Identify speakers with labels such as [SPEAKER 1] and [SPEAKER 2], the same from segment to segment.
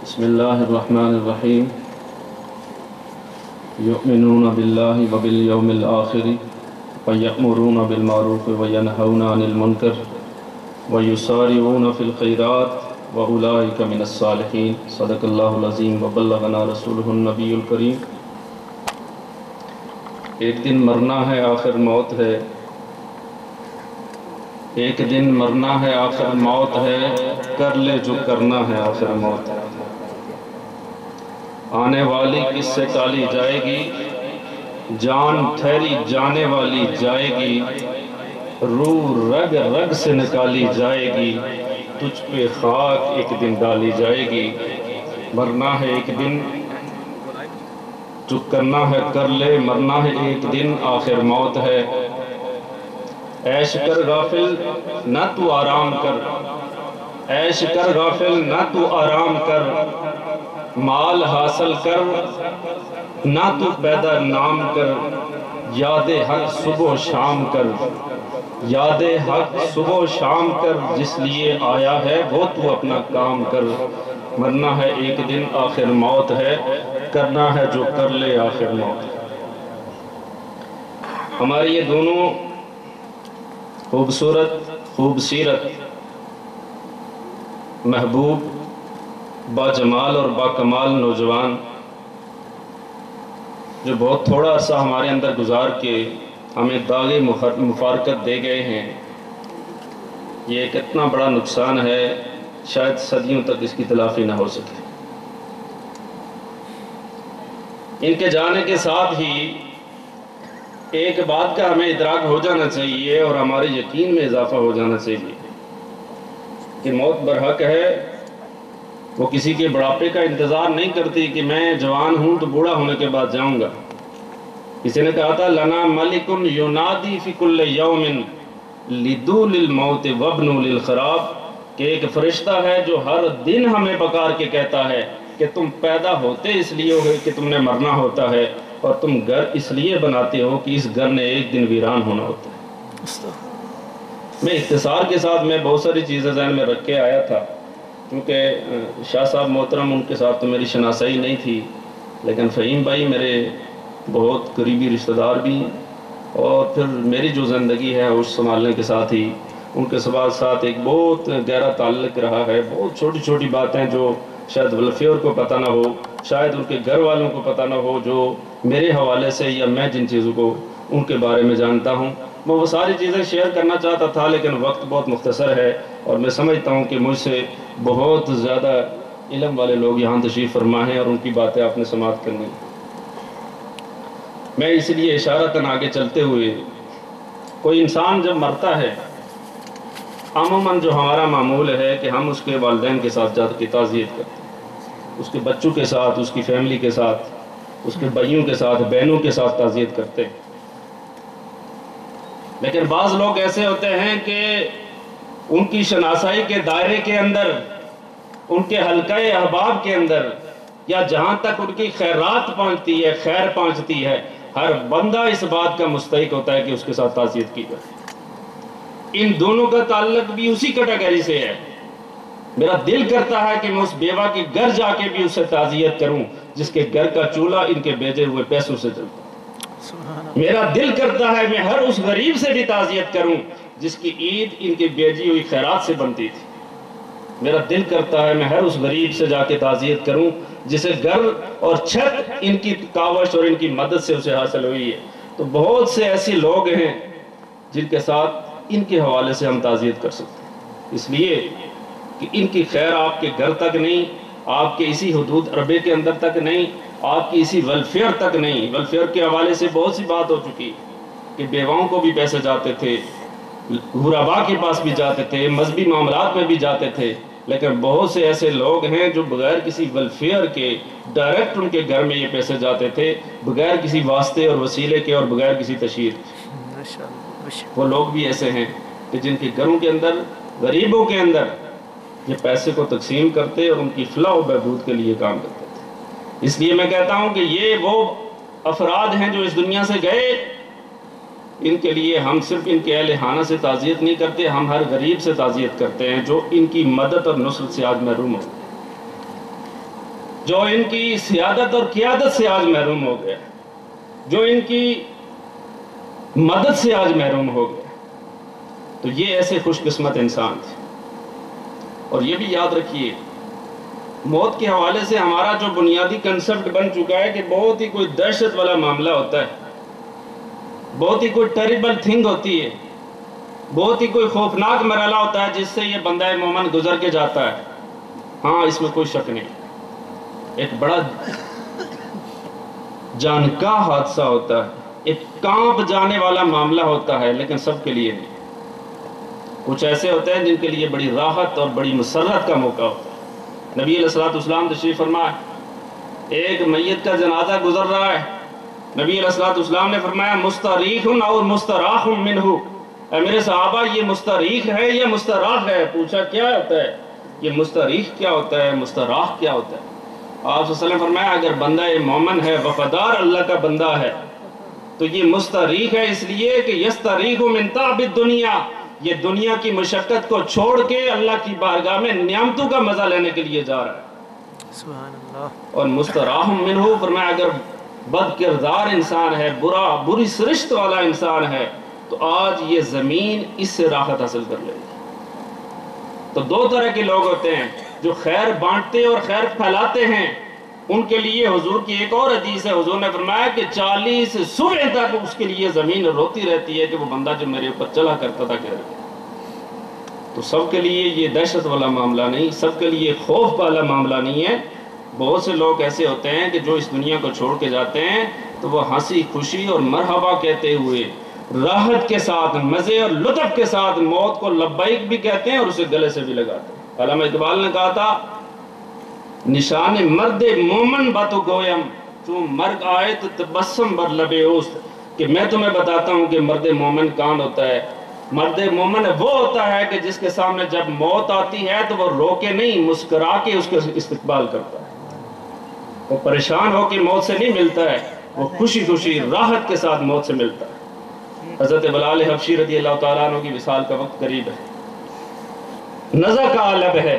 [SPEAKER 1] بسم اللہ الرحمن الرحیم یؤمنون باللہ وبالیوم الآخر ویأمرون بالمعروف وینہون عن المنکر ویسارعون فی الخیرات وأولئک من الصالحین صدق اللہ العظیم وبلغنا رسولہ النبی الکریم۔ ایک دن مرنا ہے آخر موت ہے، ایک دن مرنا ہے آخر موت ہے، کر لے جو کرنا ہے آخر موت ہے۔ آنے والی کس سے ٹالی جائے گی، جان ٹھہری جانے والی جائے گی، روح رگ رگ سے نکالی جائے گی، تجھ پہ خاک ایک دن ڈالی جائے گی۔ مرنا ہے ایک دن جو کرنا ہے کر لے، مرنا ہے ایک دن آخر موت ہے۔ عیش کر غافل نہ تو آرام کر، عیش کر غافل نہ تو آرام کر، مال حاصل کر نہ تو پیدا نام کر، یاد حق صبح و شام کر، یاد حق صبح و شام کر، جس لیے آیا ہے وہ تو اپنا کام کر۔ مرنا ہے ایک دن آخر موت ہے، کرنا ہے جو کر لے آخر موت ہے۔ ہماری یہ دونوں خوبصورت خوبصیرت محبوب با جمال اور با کمال نوجوان جو بہت تھوڑا عرصہ ہمارے اندر گزار کے ہمیں داغ مفارقت دے گئے ہیں، یہ ایک اتنا بڑا نقصان ہے، شاید صدیوں تک اس کی تلافی نہ ہو سکے۔ ان کے جانے کے ساتھ ہی ایک بات کا ہمیں ادراک ہو جانا چاہیے اور ہمارے یقین میں اضافہ ہو جانا چاہیے کہ موت برحق ہے۔ وہ کسی کے بڑھاپے کا انتظار نہیں کرتی کہ میں جوان ہوں تو بوڑھا ہونے کے بعد جاؤں گا۔ کسی نے کہا تھا لنا ملک ینادی فی کل یوم لدول الموت وابن للخراب، کہ ایک فرشتہ ہے جو ہر دن ہمیں پکار کے کہتا ہے کہ تم پیدا ہوتے اس لیے ہو کہ تم نے مرنا ہوتا ہے، اور تم گھر اس لیے بناتے ہو کہ اس گھر نے ایک دن ویران ہونا ہوتا ہے۔ میں اختصار کے ساتھ میں بہت ساری چیزیں ذہن میں رکھ کے آیا تھا، کیونکہ شاہ صاحب محترم ان کے ساتھ تو میری شناسائی نہیں تھی، لیکن فہیم بھائی میرے بہت قریبی رشتہ دار بھی ہیں، اور پھر میری جو زندگی ہے اس سنبھالنے کے ساتھ ہی ان کے ساتھ ایک بہت گہرا تعلق رہا ہے۔ بہت چھوٹی چھوٹی باتیں جو شاید ویلفیئر کو پتہ نہ ہو، شاید ان کے گھر والوں کو پتہ نہ ہو، جو میرے حوالے سے یا میں جن چیزوں کو ان کے بارے میں جانتا ہوں، میں وہ ساری چیزیں شیئر کرنا چاہتا تھا، لیکن وقت بہت مختصر ہے، اور میں سمجھتا ہوں کہ مجھ سے بہت زیادہ علم والے لوگ یہاں تشریف فرما ہیں اور ان کی باتیں آپ نے سماعت کرنی۔ میں اس لیے اشارتاً آگے چلتے ہوئے، کوئی انسان جب مرتا ہے عموماً جو ہمارا معمول ہے کہ ہم اس کے والدین کے ساتھ جا کے تعزیت کرتے ہیں، اس کے بچوں کے ساتھ، اس کی فیملی کے ساتھ، اس کے بھائیوں کے ساتھ، بہنوں کے ساتھ تعزیت کرتے ہیں۔ لیکن بعض لوگ ایسے ہوتے ہیں کہ ان کی شناسائی کے دائرے کے اندر، ان کے حلقہ احباب کے اندر، یا جہاں تک ان کی خیرات پہنچتی ہے، خیر پہنچتی ہے، ہر بندہ اس بات کا مستحق ہوتا ہے کہ اس کے ساتھ تعزیت کی جائے۔ ان دونوں کا تعلق بھی اسی کیٹیگری سے ہے۔ میرا دل کرتا ہے کہ میں اس بیوہ کے گھر جا کے بھی اس سے تعزیت کروں جس کے گھر کا چولہا ان کے بھیجے ہوئے پیسوں سے چلتا ہے۔ میرا دل کرتا ہے میں ہر اس غریب سے بھی تعزیت کروں جس کی عید ان کی بھیجی ہوئی خیرات سے بنتی تھی۔ میرا دل کرتا ہے میں ہر اس غریب سے جا کے تعزیت کروں جسے گھر اور چھت ان کی کاوش اور ان کی مدد سے اسے حاصل ہوئی ہے۔ تو بہت سے ایسے لوگ ہیں جن کے ساتھ ان کے حوالے سے ہم تعزیت کر سکتے ہیں، اس لیے کہ ان کی خیر آپ کے گھر تک نہیں، آپ کے اسی حدود عربے کے اندر تک نہیں، آپ کی اسی ویلفیئر تک نہیں۔ ویلفیئر کے حوالے سے بہت سی بات ہو چکی کہ بیواؤں کو بھی پیسے جاتے تھے، غربا کے پاس بھی جاتے تھے، مذہبی معاملات میں بھی جاتے تھے، لیکن بہت سے ایسے لوگ ہیں جو بغیر کسی ویلفیئر کے ڈائریکٹ ان کے گھر میں یہ پیسے جاتے تھے، بغیر کسی واسطے اور وسیلے کے اور بغیر کسی تشہیر کے۔ وہ لوگ بھی ایسے ہیں کہ جن کے گھروں کے اندر، غریبوں کے اندر یہ پیسے کو تقسیم کرتے اور ان کی فلاح و بہبود کے لیے کام کرتے تھے۔ اس لیے میں کہتا ہوں کہ یہ وہ افراد ہیں جو اس دنیا سے گئے، ان کے لیے ہم صرف ان کے اہل خانہ سے تعزیت نہیں کرتے، ہم ہر غریب سے تعزیت کرتے ہیں جو ان کی مدد اور نصرت سے آج محروم ہو۔ جو ان کی سیادت اور قیادت سے آج محروم ہو گیا، جو ان کی مدد سے آج محروم ہو گیا، تو یہ ایسے خوش قسمت انسان تھے۔ اور یہ بھی یاد رکھیے، موت کے حوالے سے ہمارا جو بنیادی کنسپٹ بن چکا ہے کہ بہت ہی کوئی دہشت والا معاملہ ہوتا ہے، بہت ہی کوئی ٹیریبل تھنگ ہوتی ہے، بہت ہی کوئی خوفناک مرحلہ ہوتا ہے جس سے یہ بندہ مومن گزر کے جاتا ہے۔ ہاں، اس میں کوئی شک نہیں، ایک بڑا جان کا حادثہ ہوتا ہے، ایک کانپ جانے والا معاملہ ہوتا ہے، لیکن سب کے لیے نہیں۔ کچھ ایسے ہوتے ہیں جن کے لیے بڑی راحت اور بڑی مسرت کا موقع ہوتا ہے۔ نبی علیہ السلام تشریف فرمائے، ایک میت کا جنازہ گزر رہا ہے، نبی علیہ السلام نے فرمایا مستریح اور مستراح منہ، اے میرے صحابہ یہ مستریح ہے یا مستراح ہے؟ پوچھا کیا ہوتا ہے یہ مستریح کیا ہوتا ہے، مستراح کیا ہوتا ہے؟ آپ صلی اللہ علیہ وسلم فرمایا اگر بندہ مومن ہے، وفادار اللہ کا بندہ ہے، تو یہ مستریح ہے اس لیے کہ یستریح من تعب الدنیا، یہ دنیا کی مشقت کو چھوڑ کے اللہ کی بارگاہ میں نعمتوں کا مزہ لینے کے لیے جا رہا ہے۔
[SPEAKER 2] سبحان اللہ۔
[SPEAKER 1] اور مستراح منہ فرمایا اگر بد کردار انسان ہے، بری سرشت والا انسان ہے، تو آج یہ زمین اس سے راحت حاصل کر لے گی۔ تو دو طرح کے لوگ ہوتے ہیں، جو خیر بانٹتے اور خیر پھیلاتے ہیں، ان کے لیے حضور کی ایک اور حدیث ہے، حضور نے فرمایا کہ 40 صبح تک اس کے لیے زمین روتی رہتی ہے کہ وہ بندہ جو میرے اوپر چلا کرتا تھا کہہ رہا۔ تو سب کے لیے یہ دہشت والا معاملہ نہیں، سب کے لیے خوف والا معاملہ نہیں ہے۔ بہت سے لوگ ایسے ہوتے ہیں کہ جو اس دنیا کو چھوڑ کے جاتے ہیں تو وہ ہنسی خوشی اور مرحبا کہتے ہوئے راحت کے ساتھ، مزے اور لطف کے ساتھ موت کو لبیک بھی کہتے ہیں اور اسے گلے سے بھی لگاتے ہیں۔ علامہ اقبال نے کہا تھا نشان مرد مومن باتو گویم، چون مرگ آئے تو تبسم بر لب اوست، کہ میں تمہیں بتاتا ہوں کہ مرد مومن کون ہوتا ہے۔ مرد مومن وہ ہوتا ہے کہ جس کے سامنے جب موت آتی ہے تو وہ رو کے نہیں، مسکرا کے اس کا استقبال کرتا ہے۔ وہ پریشان ہو کے موت سے نہیں ملتا ہے، وہ خوشی خوشی راحت کے ساتھ موت سے ملتا ہے۔ حضرت بلال حبشی رضی اللہ تعالیٰ عنہ کی وصال کا وقت قریب ہے، نزع کا لب ہے،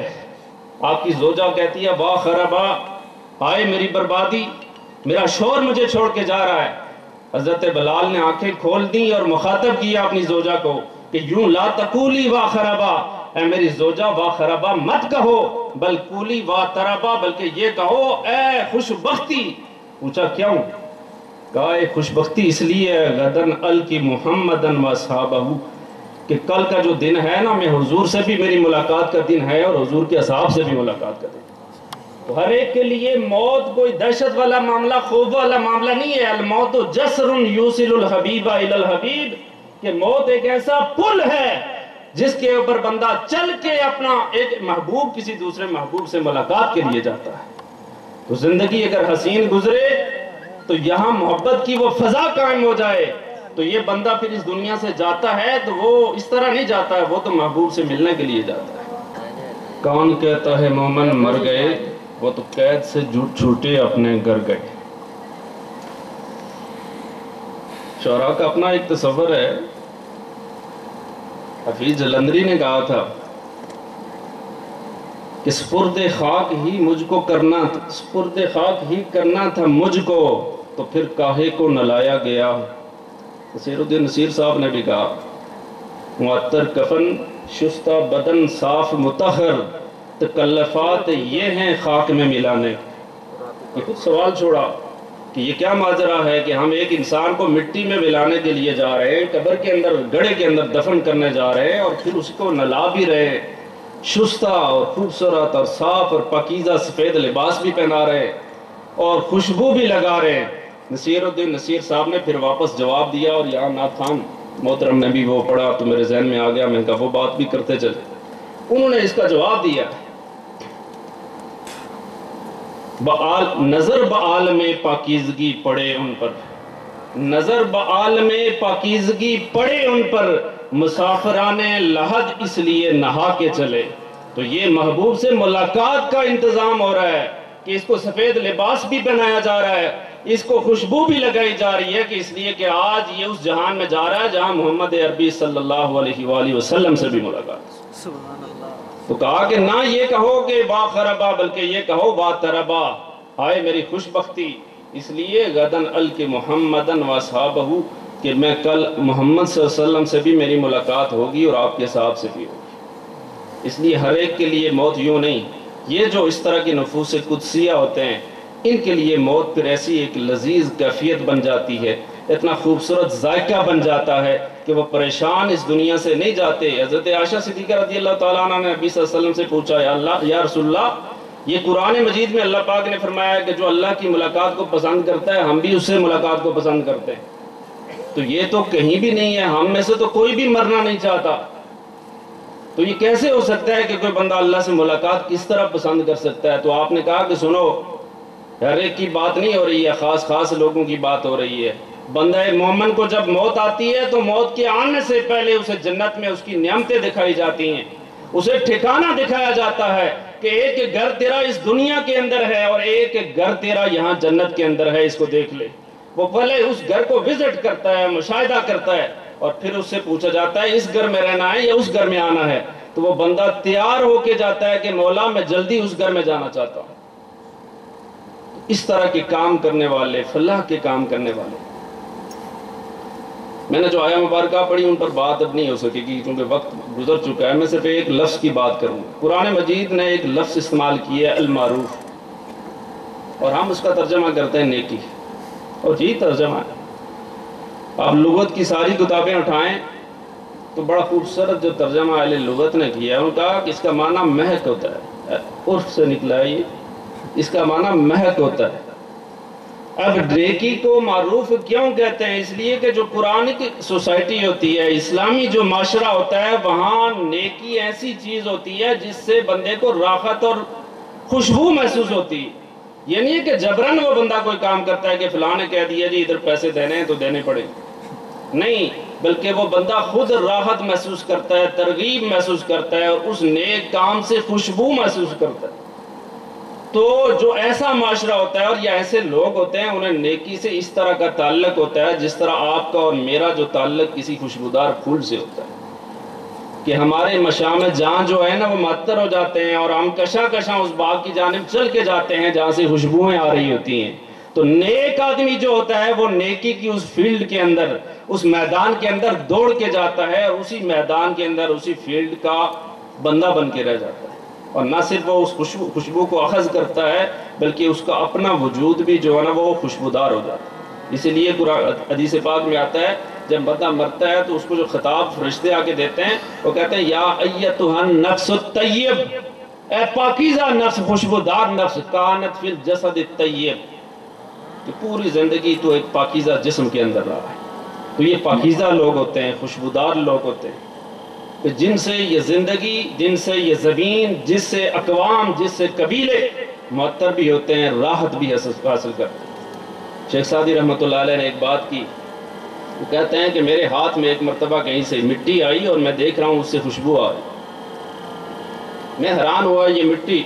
[SPEAKER 1] آپ کی زوجہ کہتی ہے واہ خرابا، آئے میری بربادی، میرا شور مجھے چھوڑ کے جا رہا ہے۔ حضرت بلال نے آنکھیں کھول دی اور مخاطب کیا اپنی زوجہ کو کہ یوں لا تقولی واہ خرابا، اے میری زوجہ واہ خرابا مت کہو، بل قولی واہ ترابا، بلکہ یہ کہو اے خوش بختی۔ پوچھا کیوں؟ کہا اے خوش بختی اس لیے غدن الکی محمدن و اصحابہ، کہ کل کا جو دن ہے نا، میں حضور سے بھی میری ملاقات کا دن ہے اور حضور کے اصحاب سے بھی ملاقات کا دن۔ تو ہر ایک کے لیے موت کوئی دہشت والا معاملہ، خوف والا معاملہ نہیں ہے۔ الموت جسر یوصل الحبیب الی الحبیب، کہ موت ایک ایسا پل ہے جس کے اوپر بندہ چل کے اپنا ایک محبوب کسی دوسرے محبوب سے ملاقات کے لیے جاتا ہے۔ تو زندگی اگر حسین گزرے تو یہاں محبت کی وہ فضا قائم ہو جائے تو یہ بندہ پھر اس دنیا سے جاتا ہے تو وہ اس طرح نہیں جاتا ہے، وہ تو محبوب سے ملنے کے لیے جاتا ہے۔ کون کہتا ہے مومن مر گئے، وہ تو قید سے چھوٹے اپنے گھر گئے۔ شعراء کا اپنا ایک تصور ہے، حفیظ جلندری نے کہا تھا کہ سپرد خاک ہی مجھ کو کرنا تھا، سپرد خاک ہی کرنا تھا مجھ کو، تو پھر کاہے کو نہ لایا گیا۔ نصیر الدین نصیر صاحب نے بھی کہا معطر کفن شستہ بدن صاف مطہر، تکلفات یہ ہیں خاک میں ملانے۔ یہ خود سوال چھوڑا کہ یہ کیا ماجرا ہے کہ ہم ایک انسان کو مٹی میں ملانے کے لیے جا رہے ہیں، قبر کے اندر گڑھے کے اندر دفن کرنے جا رہے ہیں، اور پھر اس کو نلا بھی رہے ہیں، شستہ اور خوبصورت اور صاف اور پاکیزہ سفید لباس بھی پہنا رہے اور خوشبو بھی لگا رہے ہیں۔ نصیر الدین نصیر صاحب نے پھر واپس جواب دیا، اور یہاں نعت خان محترم نے بھی وہ پڑھا تو میرے ذہن میں آ گیا، میں کہا وہ بات بھی کرتے چلے۔ انہوں نے اس کا جواب دیا نظر بعالم پاکیزگی پڑے ان پر، نظر بعالم پاکیزگی پڑے ان پر، مسافران لحد اس لیے نہا کے چلے۔ تو یہ محبوب سے ملاقات کا انتظام ہو رہا ہے کہ اس کو سفید لباس بھی پہنایا جا رہا ہے، اس کو خوشبو بھی لگائی جا رہی ہے، کہ اس لیے کہ آج یہ اس جہان میں جا رہا ہے جہاں محمد عربی صلی اللہ علیہ وآلہ وسلم سے بھی ملاقات۔
[SPEAKER 2] سبحان اللہ۔
[SPEAKER 1] تو کہا کہ نہ یہ کہو کہ وا خربا، بلکہ یہ کہو وا تربا، ہائے میری خوش بختی، اس لیے غدن الک محمدن و اصحابہ، کہ میں کل محمد صلی اللہ علیہ وسلم سے بھی میری ملاقات ہوگی اور آپ کے صاحب سے بھی ہوگی۔ اس لیے ہر ایک کے لیے موت یوں نہیں، یہ جو اس طرح کی نفوس قدسیہ ہوتے ہیں ان کے لیے موت پھر ایسی ایک لذیذ کیفیت بن جاتی ہے، اتنا خوبصورت ذائقہ بن جاتا ہے کہ وہ پریشان اس دنیا سے نہیں جاتے۔ حضرت عائشہ صدیقہ رضی اللہ تعالیٰ عنہ نے نبی صلی اللہ علیہ وسلم سے پوچھا، یا رسول اللہ، یہ قرآن مجید میں اللہ پاک نے فرمایا ہے کہ جو اللہ کی ملاقات کو پسند کرتا ہے ہم بھی اس سے ملاقات کو پسند کرتے ہیں، تو یہ تو کہیں بھی نہیں ہے، ہم میں سے تو کوئی بھی مرنا نہیں چاہتا، تو یہ کیسے ہو سکتا ہے کہ کوئی بندہ اللہ سے ملاقات کس طرح پسند کر سکتا ہے؟ تو آپ نے کہا کہ سنو، ہر ایک کی بات نہیں ہو رہی ہے، خاص خاص لوگوں کی بات ہو رہی ہے۔ بندہ مومن کو جب موت آتی ہے تو موت کے آنے سے پہلے اسے جنت میں اس کی نعمتیں دکھائی جاتی ہیں، اسے ٹھکانہ دکھایا جاتا ہے کہ ایک گھر تیرا اس دنیا کے اندر ہے اور ایک گھر تیرا یہاں جنت کے اندر ہے، اس کو دیکھ لے۔ وہ پہلے اس گھر کو وزٹ کرتا ہے، مشاہدہ کرتا ہے، اور پھر اس سے پوچھا جاتا ہے اس گھر میں رہنا ہے یا اس گھر میں آنا ہے، تو وہ بندہ تیار ہو کے جاتا ہے کہ مولا میں جلدی اس گھر میں جانا چاہتا ہوں۔ اس طرح کے کام کرنے والے، فلاح کے کام کرنے والے، میں نے جو آیا مبارکہ پڑھی ان پر بات اب نہیں ہو سکے گی کیونکہ وقت گزر چکا ہے۔ میں صرف ایک لفظ کی بات کروں، قرآن مجید نے ایک لفظ استعمال کیا ہے المعروف، اور ہم اس کا ترجمہ کرتے ہیں نیکی، اور جی ترجمہ ہے۔ آپ لغت کی ساری کتابیں اٹھائیں تو بڑا خوبصورت جو ترجمہ اہل لغت نے کیا ہے، انہوں نے کہا کہ اس کا معنی مہک ہوتا ہے، عرف سے نکلا ہے یہ، اس کا معنی مہک ہوتا ہے۔ اب نیکی کو معروف کیوں کہتے ہیں؟ اس لیے کہ جو قرآنک سوسائٹی ہوتی ہے، اسلامی جو معاشرہ ہوتا ہے، وہاں نیکی ایسی چیز ہوتی ہے جس سے بندے کو راحت اور خوشبو محسوس ہوتی ہے۔ یہ نہیں ہے کہ جبرن وہ بندہ کوئی کام کرتا ہے کہ فلاں نے کہہ دیا جی ادھر پیسے دینے ہیں تو دینے پڑے، نہیں، بلکہ وہ بندہ خود راحت محسوس کرتا ہے، ترغیب محسوس کرتا ہے، اور اس نیک کام سے خوشبو محسوس کرتا ہے۔ تو جو ایسا معاشرہ ہوتا ہے اور یا ایسے لوگ ہوتے ہیں، انہیں نیکی سے اس طرح کا تعلق ہوتا ہے جس طرح آپ کا اور میرا جو تعلق کسی خوشبودار پھول سے ہوتا ہے، کہ ہمارے مشام جہاں جو ہے نا وہ معطر ہو جاتے ہیں اور ہم کشاں کشاں اس باغ کی جانب چل کے جاتے ہیں جہاں سے خوشبوئیں آ رہی ہوتی ہیں۔ تو نیک آدمی جو ہوتا ہے وہ نیکی کی اس فیلڈ کے اندر، اس میدان کے اندر دوڑ کے جاتا ہے، اور اسی میدان کے اندر اسی فیلڈ کا بندہ بن کے رہ جاتا ہے، اور نہ صرف وہ اس خوشبو کو اخذ کرتا ہے بلکہ اس کا اپنا وجود بھی جو ہے نا وہ خوشبودار ہو جاتا ہے۔ اسی لیے حدیث پاک میں آتا ہے جب بندہ مرتا ہے تو اس کو جو خطاب فرشتے آ کے دیتے ہیں وہ کہتے ہیں یا ایتھا النفس الطیب، اے پاکیزہ نفس، خوشبودار نفس، کانت فی الجسد الطیب، کہ پوری زندگی تو ایک پاکیزہ جسم کے اندر رہا ہے۔ تو یہ پاکیزہ لوگ ہوتے ہیں، خوشبودار لوگ ہوتے ہیں، کہ جن سے یہ زندگی، جن سے یہ زمین، جس سے اقوام، جس سے قبیلے معطر بھی ہوتے ہیں، راحت بھی حاصل کرتے ہیں۔ شیخ سعدی رحمۃ اللہ علیہ نے ایک بات کی، وہ کہتے ہیں کہ میرے ہاتھ میں ایک مرتبہ کہیں سے مٹی آئی اور میں دیکھ رہا ہوں اس سے خوشبو آ رہی، میں حیران ہوا، یہ مٹی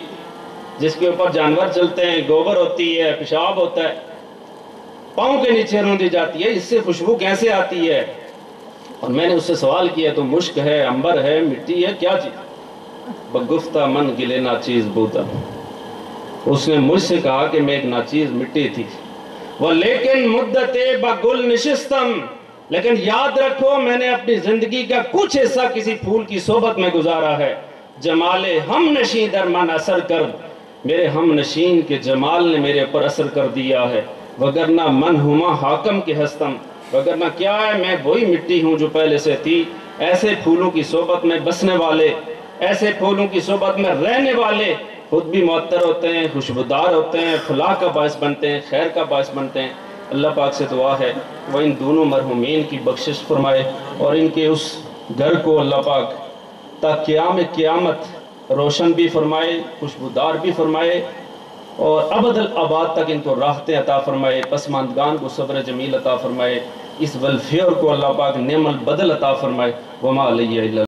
[SPEAKER 1] جس کے اوپر جانور چلتے ہیں، گوبر ہوتی ہے، پیشاب ہوتا ہے، پاؤں کے نیچے روندی جاتی ہے، اس سے خوشبو کیسے آتی ہے؟ اور میں نے اس سے سوال کیا تو مشک ہے، عنبر ہے، مٹی ہے، کیا چیز؟ بگفتہ من گلے ناچیز بوتا، اس نے مجھ سے کہا کہ میں ایک ناچیز مٹی تھی، وہ لیکن مدت بگل نشستم، لیکن یاد رکھو میں نے اپنی زندگی کا کچھ حصہ کسی پھول کی صحبت میں گزارا ہے، جمال ہم نشین در من اثر کر، میرے ہم نشین کے جمال نے میرے اوپر اثر کر دیا ہے، وگرنہ من ہما حاکم کے ہستم، وگرنہ کیا ہے میں وہی مٹی ہوں جو پہلے سے تھی۔ ایسے پھولوں کی صحبت میں بسنے والے، ایسے پھولوں کی صحبت میں رہنے والے خود بھی معطر ہوتے ہیں، خوشبودار ہوتے ہیں، فلاح کا باعث بنتے ہیں، خیر کا باعث بنتے ہیں۔ اللہ پاک سے دعا ہے وہ ان دونوں مرحومین کی بخشش فرمائے اور ان کے اس گھر کو اللہ پاک تا قیام قیامت روشن بھی فرمائے، خوشبودار بھی فرمائے، اور ابد الآباد تک ان کو راحتیں عطا فرمائے، پسماندگان کو صبر جمیل عطا فرمائے، اس ویلفیئر کو اللہ پاک نعم البدل عطا فرمائے۔ وما علیہ الا